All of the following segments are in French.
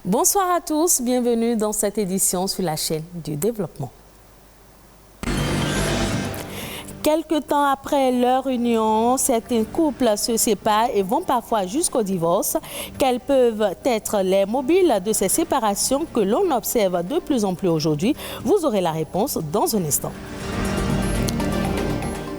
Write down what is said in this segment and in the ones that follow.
Bonsoir à tous, bienvenue dans cette édition sur la chaîne du développement. Quelque temps après leur union, certains couples se séparent et vont parfois jusqu'au divorce. Quels peuvent être les mobiles de ces séparations que l'on observe de plus en plus aujourd'hui? Vous aurez la réponse dans un instant.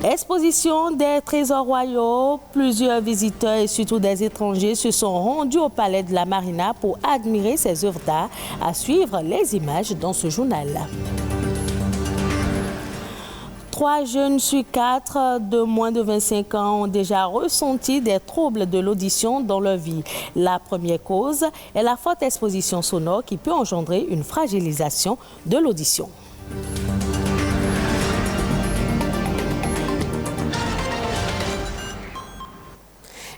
Exposition des trésors royaux, plusieurs visiteurs et surtout des étrangers se sont rendus au palais de la Marina pour admirer ces œuvres d'art. À suivre les images dans ce journal. 3 jeunes sur 4 de moins de 25 ans ont déjà ressenti des troubles de l'audition dans leur vie. La première cause est la forte exposition sonore qui peut engendrer une fragilisation de l'audition.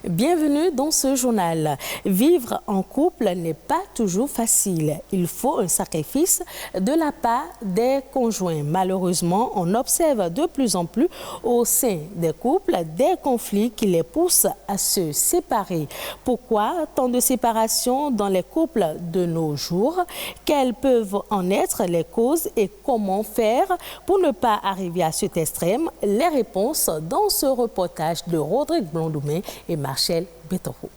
Bienvenue dans ce journal. Vivre en couple n'est pas toujours facile. Il faut un sacrifice de la part des conjoints. Malheureusement, on observe de plus en plus au sein des couples des conflits qui les poussent à se séparer. Pourquoi tant de séparations dans les couples de nos jours? Quelles peuvent en être les causes et comment faire pour ne pas arriver à cet extrême? Les réponses dans ce reportage de Rodrigue Blondoumé et Marcel Betoro.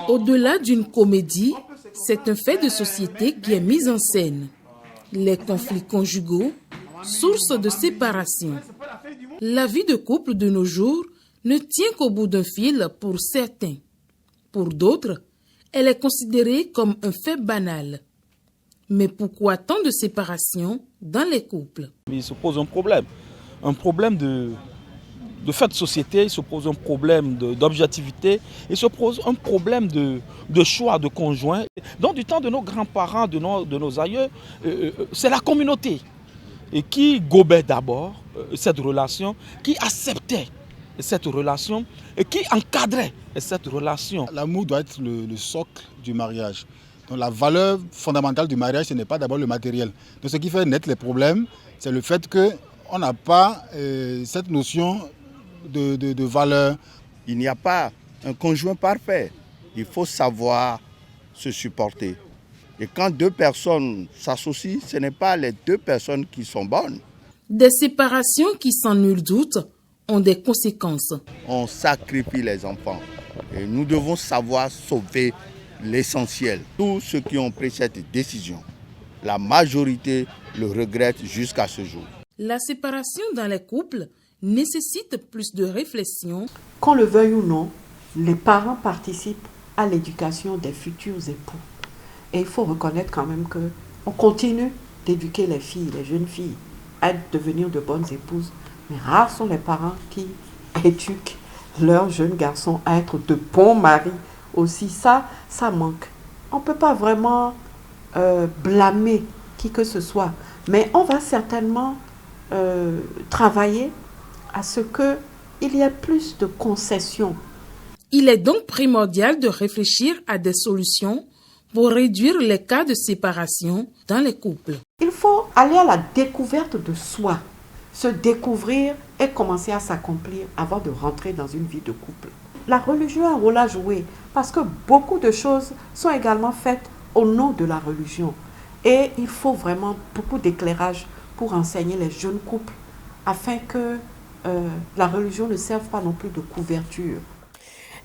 Au-delà d'une comédie, c'est un fait de société qui est mis en scène. Les conflits conjugaux, source de séparation. La vie de couple de nos jours ne tient qu'au bout d'un fil pour certains. Pour d'autres, elle est considérée comme un fait banal. Mais pourquoi tant de séparation dans les couples? Il se pose un problème de fait de société, il se pose un problème d'objectivité, il se pose un problème de choix de conjoint. Donc du temps de nos grands-parents, de nos aïeux, c'est la communauté et qui gobait d'abord cette relation, qui acceptait cette relation et qui encadrait cette relation. L'amour doit être le socle du mariage. Donc la valeur fondamentale du mariage, ce n'est pas d'abord le matériel. Donc ce qui fait naître les problèmes, c'est le fait qu'on n'a pas cette notion de valeur. Il n'y a pas un conjoint parfait. Il faut savoir se supporter. Et quand deux personnes s'associent, ce n'est pas les deux personnes qui sont bonnes. Des séparations qui, sans nul doute, ont des conséquences. On sacrifie les enfants. Et nous devons savoir sauver l'essentiel. Tous ceux qui ont pris cette décision, la majorité le regrette jusqu'à ce jour. La séparation dans les couples nécessite plus de réflexion. Qu'on le veuille ou non, les parents participent à l'éducation des futurs époux. Et il faut reconnaître quand même qu'on continue d'éduquer les filles, les jeunes filles, à devenir de bonnes épouses. Mais rares sont les parents qui éduquent leurs jeunes garçons à être de bons maris. Aussi, ça manque. On ne peut pas vraiment blâmer qui que ce soit, mais on va certainement travailler à ce qu'il y ait plus de concessions. Il est donc primordial de réfléchir à des solutions pour réduire les cas de séparation dans les couples. Il faut aller à la découverte de soi, se découvrir et commencer à s'accomplir avant de rentrer dans une vie de couple. La religion a un rôle à jouer parce que beaucoup de choses sont également faites au nom de la religion. Et il faut vraiment beaucoup d'éclairage pour enseigner les jeunes couples afin que la religion ne serve pas non plus de couverture.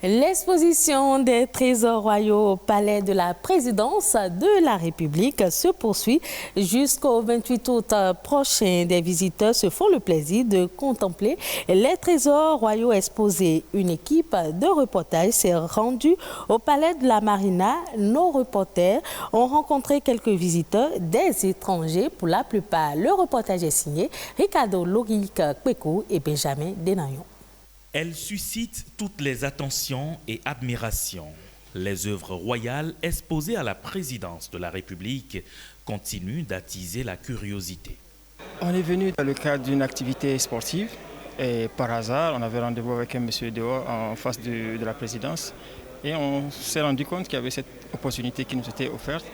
L'exposition des trésors royaux au palais de la présidence de la République se poursuit jusqu'au 28 août prochain. Des visiteurs se font le plaisir de contempler les trésors royaux exposés. Une équipe de reportage s'est rendue au palais de la Marina. Nos reporters ont rencontré quelques visiteurs, des étrangers pour la plupart. Le reportage est signé Ricardo Logique Kwekou et Benjamin Denayon. Elle suscite toutes les attentions et admirations. Les œuvres royales exposées à la présidence de la République continuent d'attiser la curiosité. On est venu dans le cadre d'une activité sportive et par hasard, on avait rendez-vous avec un monsieur dehors en face de la présidence et on s'est rendu compte qu'il y avait cette opportunité qui nous était offerte.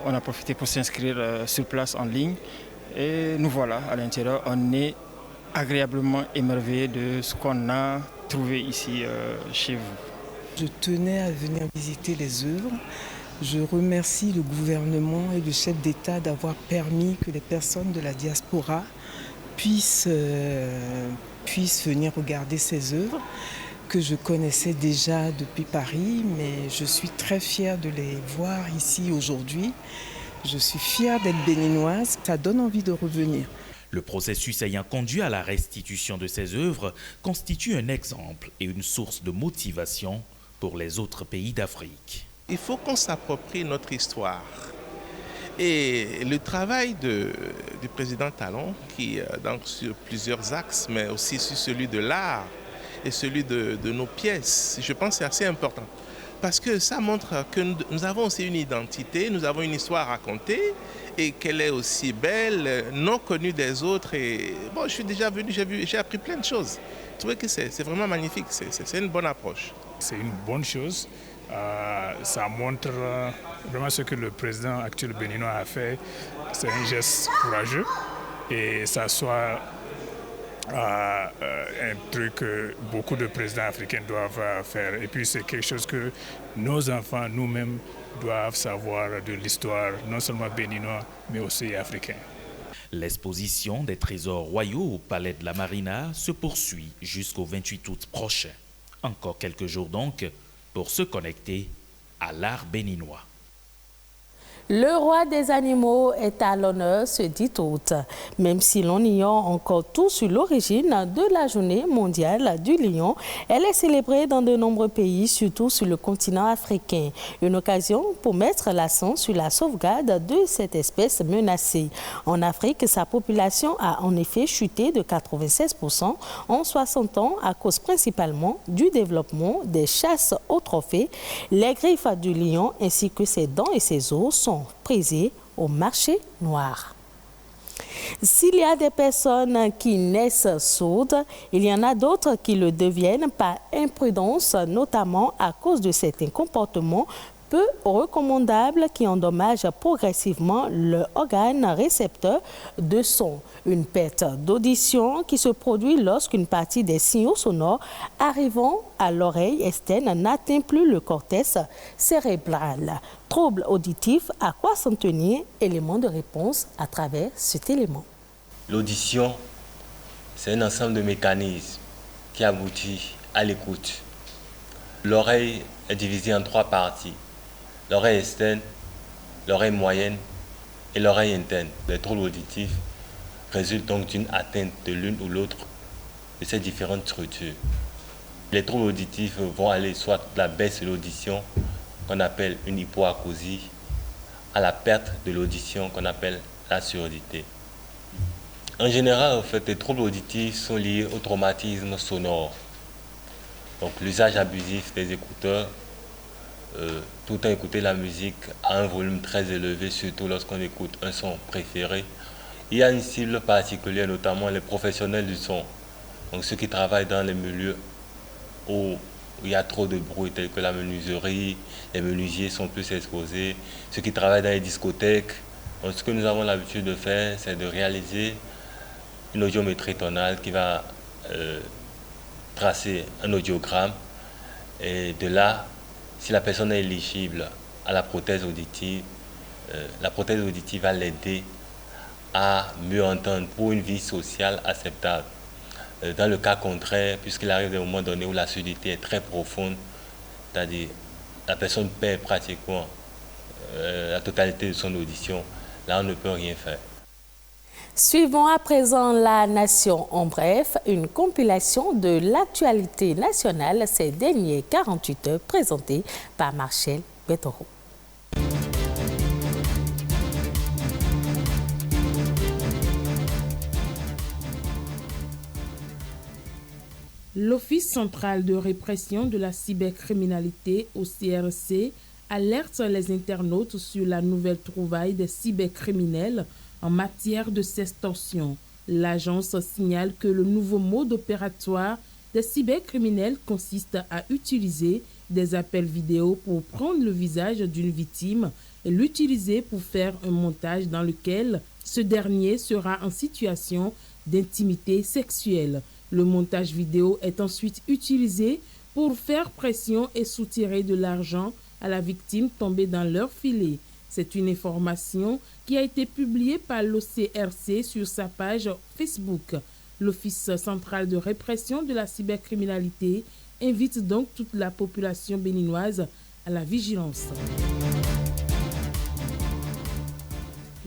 On a profité pour s'inscrire sur place en ligne et nous voilà à l'intérieur. On est agréablement émerveillés de ce qu'on a trouvé ici chez vous. Je tenais à venir visiter les œuvres. Je remercie le gouvernement et le chef d'État d'avoir permis que les personnes de la diaspora puissent venir regarder ces œuvres que je connaissais déjà depuis Paris, mais je suis très fière de les voir ici aujourd'hui. Je suis fière d'être béninoise, ça donne envie de revenir. Le processus ayant conduit à la restitution de ces œuvres constitue un exemple et une source de motivation pour les autres pays d'Afrique. Il faut qu'on s'approprie notre histoire. Et le travail du président Talon, qui donc sur plusieurs axes, mais aussi sur celui de l'art et celui de nos pièces, je pense que c'est assez important. Parce que ça montre que nous avons aussi une identité, nous avons une histoire à raconter et qu'elle est aussi belle, non connue des autres. Et bon, je suis déjà venu, j'ai appris plein de choses. Je trouvais que c'est vraiment magnifique, c'est une bonne approche. C'est une bonne chose. Ça montre vraiment ce que le président actuel béninois a fait. C'est un geste courageux et ça soit un truc que beaucoup de présidents africains doivent faire. Et puis c'est quelque chose que nos enfants, nous-mêmes, doivent savoir de l'histoire, non seulement béninois, mais aussi africain. L'exposition des trésors royaux au Palais de la Marina se poursuit jusqu'au 28 août prochain. Encore quelques jours donc pour se connecter à l'art béninois. Le roi des animaux est à l'honneur ce 10 août. Même si l'on ignore encore tout sur l'origine de la journée mondiale du lion, elle est célébrée dans de nombreux pays, surtout sur le continent africain. Une occasion pour mettre l'accent sur la sauvegarde de cette espèce menacée. En Afrique, sa population a en effet chuté de 96% en 60 ans à cause principalement du développement des chasses au trophée. Les griffes du lion ainsi que ses dents et ses os sont prisés au marché noir. S'il y a des personnes qui naissent sourdes, il y en a d'autres qui le deviennent par imprudence, notamment à cause de certains comportements peu recommandables qui endommagent progressivement l'organe récepteur de son. Une perte d'audition qui se produit lorsqu'une partie des signaux sonores arrivant à l'oreille externe n'atteint plus le cortex cérébral. Trouble auditif, à quoi s'en tenir? Élément de réponse à travers cet élément. L'audition, c'est un ensemble de mécanismes qui aboutit à l'écoute. L'oreille est divisée en 3 parties. L'oreille externe, l'oreille moyenne et l'oreille interne. Les troubles auditifs résultent donc d'une atteinte de l'une ou l'autre de ces différentes structures. Les troubles auditifs vont aller soit de la baisse de l'audition, qu'on appelle une hypoacousie, à la perte de l'audition, qu'on appelle la surdité. En général, en fait, les troubles auditifs sont liés au traumatisme sonore. Donc l'usage abusif des écouteurs, tout le temps écouter la musique à un volume très élevé, surtout lorsqu'on écoute un son préféré. Il y a une cible particulière, notamment les professionnels du son. Donc ceux qui travaillent dans les milieux où il y a trop de bruit, tels que la menuiserie, les menuisiers sont plus exposés. Ceux qui travaillent dans les discothèques. Donc ce que nous avons l'habitude de faire, c'est de réaliser une audiométrie tonale qui va tracer un audiogramme. Et de là, si la personne est éligible à la prothèse auditive va l'aider à mieux entendre pour une vie sociale acceptable. Dans le cas contraire, puisqu'il arrive des moments donnés où la surdité est très profonde, c'est-à-dire la personne perd pratiquement la totalité de son audition, là on ne peut rien faire. Suivons à présent La Nation en bref, une compilation de l'actualité nationale ces dernières 48 heures présentée par Marcel Betoro. L'Office central de répression de la cybercriminalité, au CRC, alerte les internautes sur la nouvelle trouvaille des cybercriminels en matière de sextorsion. L'agence signale que le nouveau mode opératoire des cybercriminels consiste à utiliser des appels vidéo pour prendre le visage d'une victime et l'utiliser pour faire un montage dans lequel ce dernier sera en situation d'intimité sexuelle. Le montage vidéo est ensuite utilisé pour faire pression et soutirer de l'argent à la victime tombée dans leur filet. C'est une information qui a été publiée par l'OCRC sur sa page Facebook. L'Office central de répression de la cybercriminalité invite donc toute la population béninoise à la vigilance.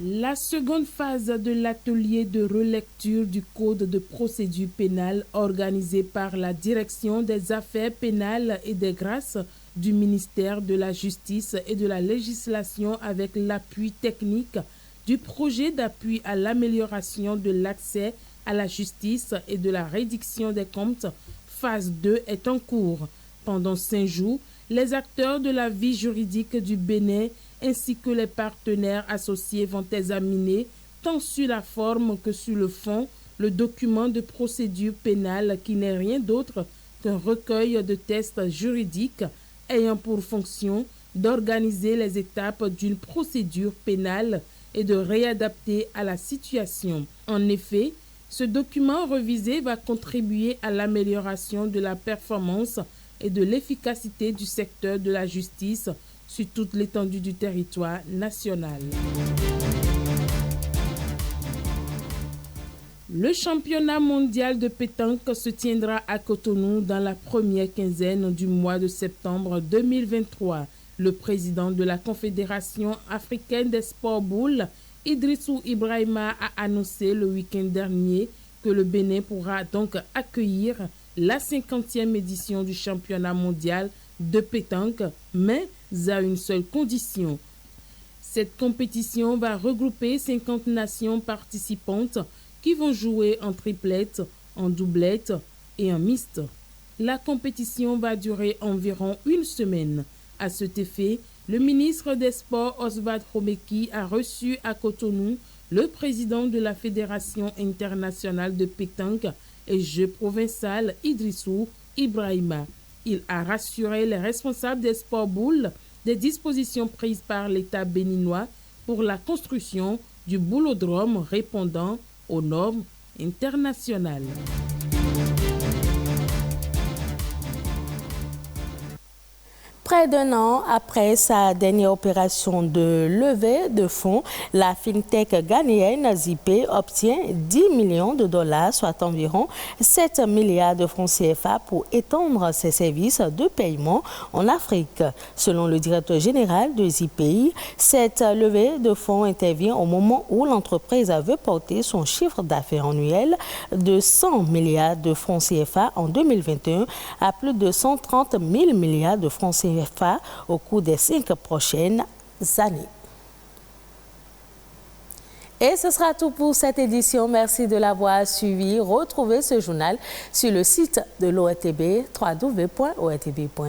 La seconde phase de l'atelier de relecture du Code de procédure pénale organisé par la Direction des affaires pénales et des grâces du ministère de la Justice et de la législation avec l'appui technique du projet d'appui à l'amélioration de l'accès à la justice et de la réduction des comptes, phase 2 est en cours. Pendant 5 jours, les acteurs de la vie juridique du Bénin ainsi que les partenaires associés vont examiner, tant sur la forme que sur le fond, le document de procédure pénale qui n'est rien d'autre qu'un recueil de tests juridiques ayant pour fonction d'organiser les étapes d'une procédure pénale et de réadapter à la situation. En effet, ce document revisé va contribuer à l'amélioration de la performance et de l'efficacité du secteur de la justice sur toute l'étendue du territoire national. Le championnat mondial de pétanque se tiendra à Cotonou dans la première quinzaine du mois de septembre 2023. Le président de la Confédération africaine des sports boules, Idrissou Ibrahima, a annoncé le week-end dernier que le Bénin pourra donc accueillir la 50e édition du championnat mondial de pétanque, mais à une seule condition. Cette compétition va regrouper 50 nations participantes qui vont jouer en triplette, en doublette et en mixte. La compétition va durer environ 1 semaine. À cet effet, le ministre des Sports Oswald Romeki a reçu à Cotonou le président de la Fédération internationale de pétanque et jeux provincial Idrissou Ibrahima. Il a rassuré les responsables des sports boules des dispositions prises par l'État béninois pour la construction du boulodrome répondant aux normes internationales. Près d'1 an après sa dernière opération de levée de fonds, la fintech ghanéenne Zipay obtient 10 millions de dollars, soit environ 7 milliards de francs CFA pour étendre ses services de paiement en Afrique. Selon le directeur général de Zipay, cette levée de fonds intervient au moment où l'entreprise veut porter son chiffre d'affaires annuel de 100 milliards de francs CFA en 2021 à plus de 130 000 milliards de francs CFA au cours des 5 prochaines années. Et ce sera tout pour cette édition. Merci de l'avoir suivi. Retrouvez ce journal sur le site de l'ORTB, www.ortb.pj.